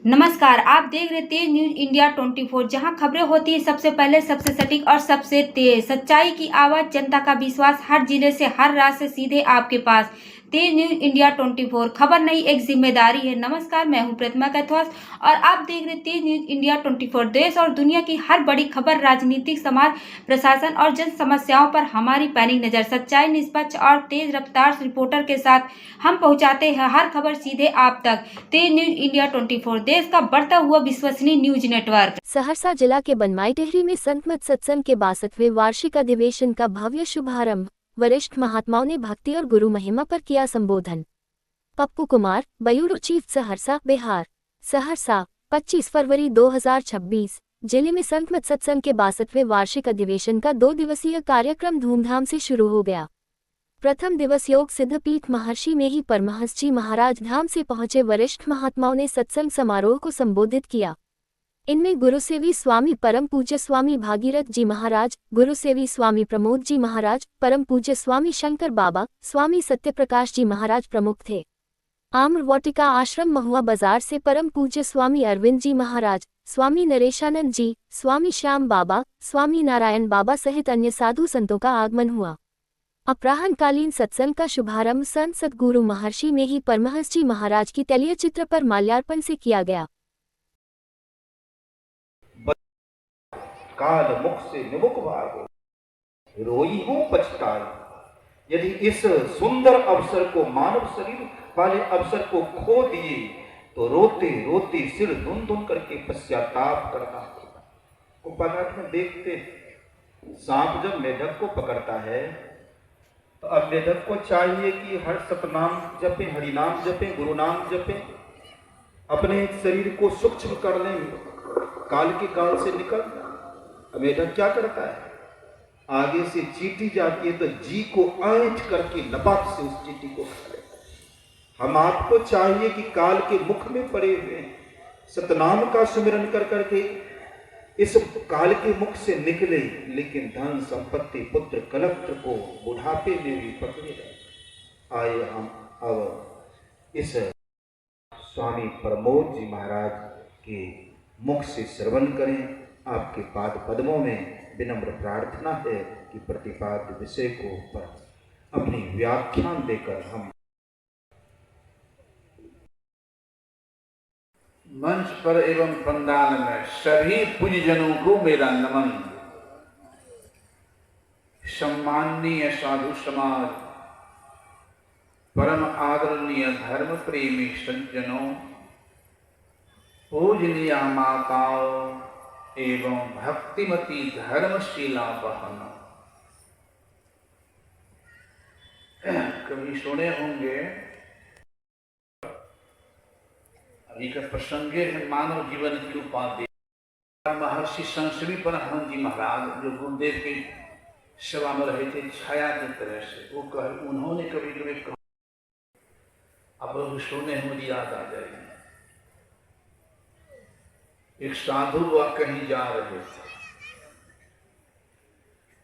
नमस्कार, आप देख रहे तेज न्यूज इंडिया 24 जहां खबरें होती है सबसे पहले, सबसे सटीक और सबसे तेज। सच्चाई की आवाज, जनता का विश्वास, हर जिले से, हर रात से सीधे आपके पास। तेज न्यूज इंडिया 24 खबर नहीं, एक जिम्मेदारी है। नमस्कार, मैं हूं प्रतिमा कैथवास और आप देख रहे तेज न्यूज इंडिया 24। देश और दुनिया की हर बड़ी खबर, राजनीतिक, समाज, प्रशासन और जन समस्याओं पर हमारी पैनी नजर। सच्चाई, निष्पक्ष और तेज रफ्तार रिपोर्टर के साथ हम पहुंचाते हैं हर खबर सीधे आप तक। तेज न्यूज इंडिया 24, देश का बढ़ता हुआ विश्वसनीय न्यूज नेटवर्क। सहरसा जिला के बनमाई टेहरी में संत मत सत्संग के 62वें वार्षिक अधिवेशन का भव्य शुभारंभ। वरिष्ठ महात्माओं ने भक्ति और गुरु महिमा पर किया संबोधन। Pappu Kumar, bureau chief, Saharsa, Bihar. सहरसा, 25 फरवरी 2026। जिले में संत मत सत्संग के 62वें वार्षिक अधिवेशन का 2 दिवसीय कार्यक्रम धूमधाम से शुरू हो गया। प्रथम दिवस योग सिद्धपीठ महर्षि में ही परमहंस जी महाराज धाम से पहुंचे वरिष्ठ महात्माओं ने सत्संग समारोह को संबोधित किया। इनमें गुरुसेवी स्वामी परम पूज्य स्वामी भागीरथ जी महाराज, गुरुसेवी स्वामी प्रमोद जी महाराज, परम पूज्य स्वामी शंकर बाबा, स्वामी सत्यप्रकाश जी महाराज प्रमुख थे। आम्र वाटिका आश्रम महुआ बाजार से परम पूज्य स्वामी अरविंद जी महाराज, स्वामी नरेशानंद जी, स्वामी श्याम बाबा, स्वामी नारायण बाबा सहित अन्य साधु संतों का आगमन हुआ। अपराह्नकालीन सत्संग का शुभारंभ संत सद्गुरु महर्षि में ही परमहंस जी महाराज की तैलीय चित्र पर माल्यार्पण से किया गया। काल मुख से विमुख भागो, रोई हूं पछताई। यदि इस सुंदर अवसर को, मानव शरीर वाले अवसर को खो दिए तो रोते रोते सिर धुन धुन करके पश्चाताप करना होगा। उपनिषद में देखते, सांप जब मेढक को पकड़ता है तो अब मेढक को चाहिए कि हर सतनाम जपे, हरिनाम जपे, गुरु नाम जपे, अपने शरीर को सूक्ष्म कर लें, काल के काल से निकल। मेढक क्या करता है, आगे से चींटी जाती है तो जी को ऐंठ करके लपाट से उस चींटी को खा लेता है। हम आपको चाहिए कि काल के मुख में पड़े हुए सतनाम का सुमिरन कर करके इस काल के मुख से निकले, लेकिन धन संपत्ति पुत्र कलत्र को बुढ़ापे में भी पकड़े रहे। आइए हम अब इस स्वामी प्रमोद जी महाराज के मुख से श्रवण करें। आपके पाद पद्मों में विनम्र प्रार्थना है कि प्रतिपाद्य विषय को पर अपनी व्याख्यान देकर हम मंच पर एवं पंडाल में सभी पूज्यजनों को मेरा नमन। सम्माननीय साधु समाज, परम आदरणीय धर्म प्रेमी सज्जनों, पूजनीय माताओं एवं भक्तिमती धर्मशीला बहनों, कभी सुने होंगे, अभी का प्रसंग है मानव जीवन की उपाधि। महर्षि संसवी परमहंस जी महाराज जो गुरुदेव की सेवा में रहे थे छाया की तरह से, वो उन्होंने कभी कभी कहा, अब सुने मुझे याद आ जाएगी। एक साधु वह कहीं जा रहे थे,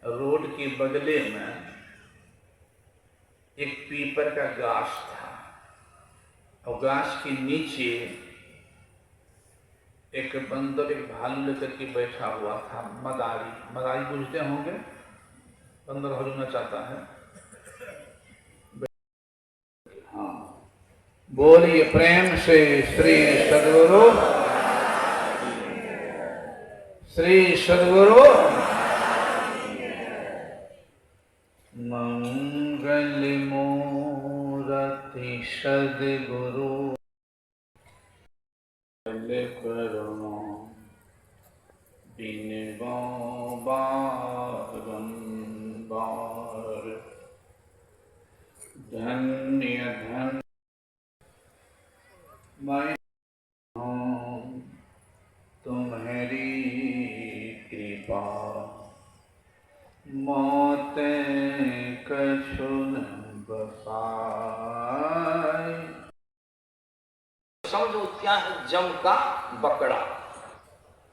रोड के बगले में एक पीपर का गाछ था और गाछ के नीचे एक बंदर एक भालू लेकर के बैठा हुआ था। मदारी बुझते होंगे, बंदर हलूना चाहता है। हाँ, बोलिए प्रेम से श्री सद्गुरु, श्री सद्गुरु मंगल मूर्ति सद्गुरु करुणा बिन बारंबार। धन्य धन्य मैं हूँ तुम्हारी कृपा, मौत कछु न बसाए। समझो क्या है जम का बकड़ा।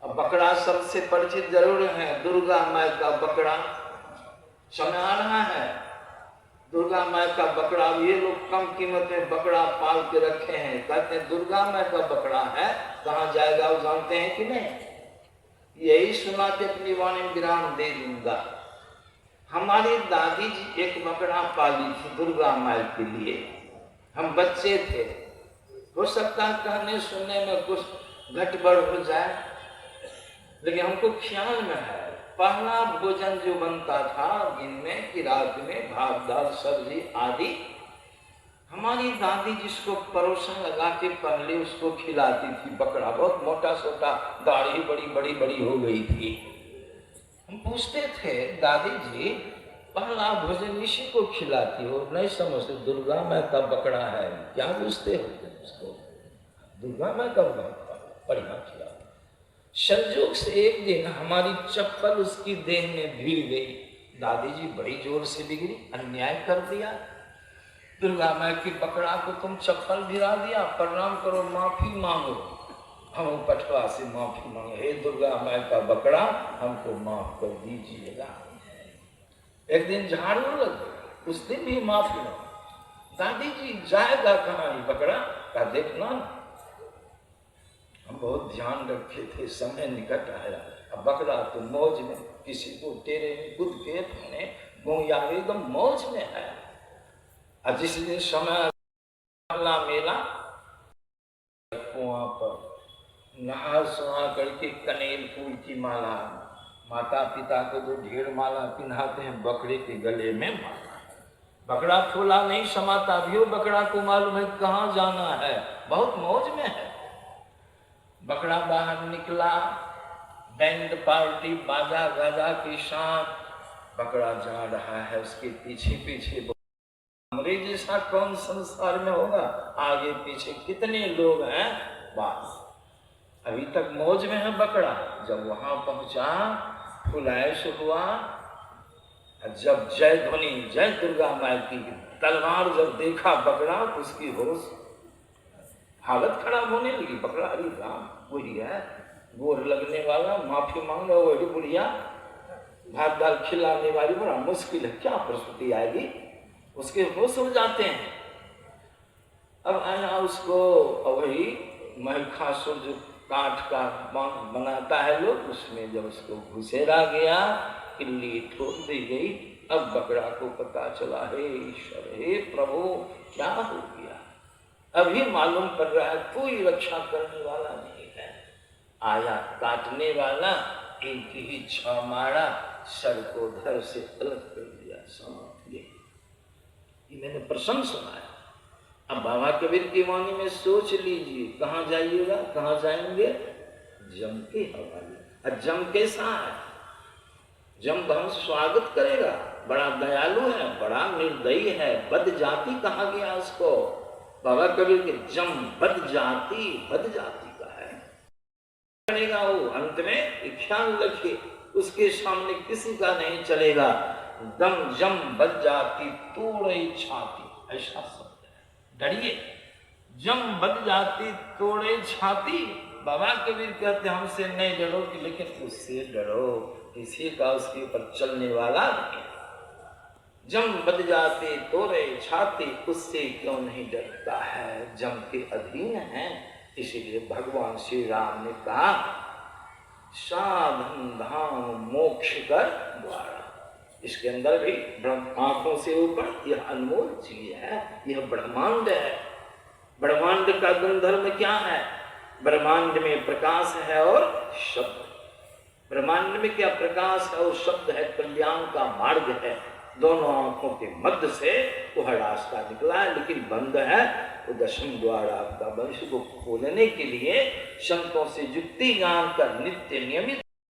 अब बकड़ा सबसे परिचित जरूर है, दुर्गा माई का बकड़ा समय आ रहा है। दुर्गा माँ का बकरा, ये लोग कम कीमत में बकरा पाल के रखे हैं, कहते हैं दुर्गा माँ का बकरा है, कहाँ जाएगा वो जानते हैं कि नहीं? यही सुना के अपनी वाणी में विराम दे दूंगा। हमारी दादी जी एक बकरा पाली थी दुर्गा माँ के लिए। हम बच्चे थे, हो सकता है कहने सुनने में कुछ गड़बड़ हो जाए, लेकिन हमको ख्याल में है पहला भोजन जो बनता था दिन में कि रात में भात दाल सब्जी आदि, हमारी दादी जिसको परोसन लगा के पहले उसको खिलाती थी। बकरा बहुत मोटा सोटा, दाढ़ी बड़ी बड़ी बड़ी हो गई थी। हम पूछते थे दादी जी पहला भोजन इसी को खिलाती हो? नहीं समझते, दुर्गा माँ का बकरा है, क्या पूछते हो उसको? दुर्गा माँ का बकरा, बढ़िया खिला। संजोग से एक दिन हमारी चप्पल उसकी देह में भीड़ गई। दादी जी बड़ी जोर से बिगड़ी, अन्याय कर दिया। दुर्गा माँ की बकरा को तुम चप्पल भिरा दिया, प्रणाम करो, माफी मांगो। हम पटवा से माफी मांगे, हे दुर्गा माँ का बकरा हमको माफ कर दीजिएगा। एक दिन झाड़ू लग गया, उस दिन भी माफी मांगी। दादी जी जाएगा कहाँ ये बकरा का देखना। हम बहुत ध्यान रखे थे, समय निकट आया। अब बकरा तो मौज में, किसी को टेरे में कूद के अपने गोया एकदम मौज में है। और जिस दिन समय मेला कुआं पर नहा सुहा करके कनेल फूल की माला, माता पिता को जो ढेर माला पिन्हाते हैं, बकरे के गले में माला। बकरा फूला नहीं समाता, भी बकरा को मालूम है कहाँ जाना है, बहुत मौज में है। बकरा बाहर निकला, बैंड पार्टी बाजा गाजा के साथ बकरा जा रहा है, उसके पीछे पीछे हमरे जैसा कौन संसार में होगा, आगे पीछे कितने लोग हैं। बस अभी तक मौज में है बकरा। जब वहां पहुंचा फुलाइश हुआ, जब जय ध्वनि, जय दुर्गा माँ की तलवार जब देखा बकरा, उसकी होश हालत खराब होने लगी। बकरा अरे राम वही है, गोर लगने वाला, माफी मांग रहा वही बुढ़िया, भात दाल खिलाने वाली, बड़ा मुश्किल है, क्या प्रस्तुति आएगी। उसके होश हो जाते हैं। अब आया उसको वही महिषासुर जो काठ का बनाता है लोग, उसमें जब उसको घुसेरा गया, किल्ली ठोक दी गई। अब बकरा को पता चला, हे ईश्वर, हे प्रभु क्या हो गया। अभी मालूम पड़ रहा है कोई रक्षा करने वाला नहीं है। आया काटने वाला, एक ही छा मारा, सर को धर से अलग कर दिया, समाप्त गया। ये मैंने प्रसंग सुना है। अब बाबा कबीर की वाणी में सोच लीजिए, कहाँ जाइएगा, कहाँ जाएंगे? जम के हवाले। और जम कैसा है? जम हम स्वागत करेगा, बड़ा दयालु है, बड़ा निर्दयी है, बद जाति कहा गया उसको। बाबा कबीर के जम बद जाति का है। करेगा वो अंत में, ख्याल रखिए, उसके सामने किसी का नहीं चलेगा। दम जम बद जाति तोड़े छाती, ऐसा शब्द है। डरिए, जम बद जाति तोड़े छाती। बाबा कबीर कहते हमसे नहीं डरो, लेकिन उससे डरो, किसी का उसके ऊपर चलने वाला नहीं। जम बद जाते तोड़े छाती, उससे क्यों नहीं डरता है, जम के अधीन है। इसीलिए भगवान श्री राम ने कहा, साधन धाम मोक्ष कर द्वारा। इसके अंदर भी आंखों से ऊपर यह अनमोल चीज है, यह ब्रह्मांड है। ब्रह्मांड का गुणधर्म क्या है? ब्रह्मांड में प्रकाश है और शब्द। ब्रह्मांड में क्या प्रकाश है और शब्द है, कल्याण का मार्ग है। दोनों आंखों के मध्य से वह रास्ता निकला है, लेकिन बंद है। वो दशम द्वार आपका वंश को खोलने के लिए संतों से युक्ति ज्ञान कर नित्य नियमित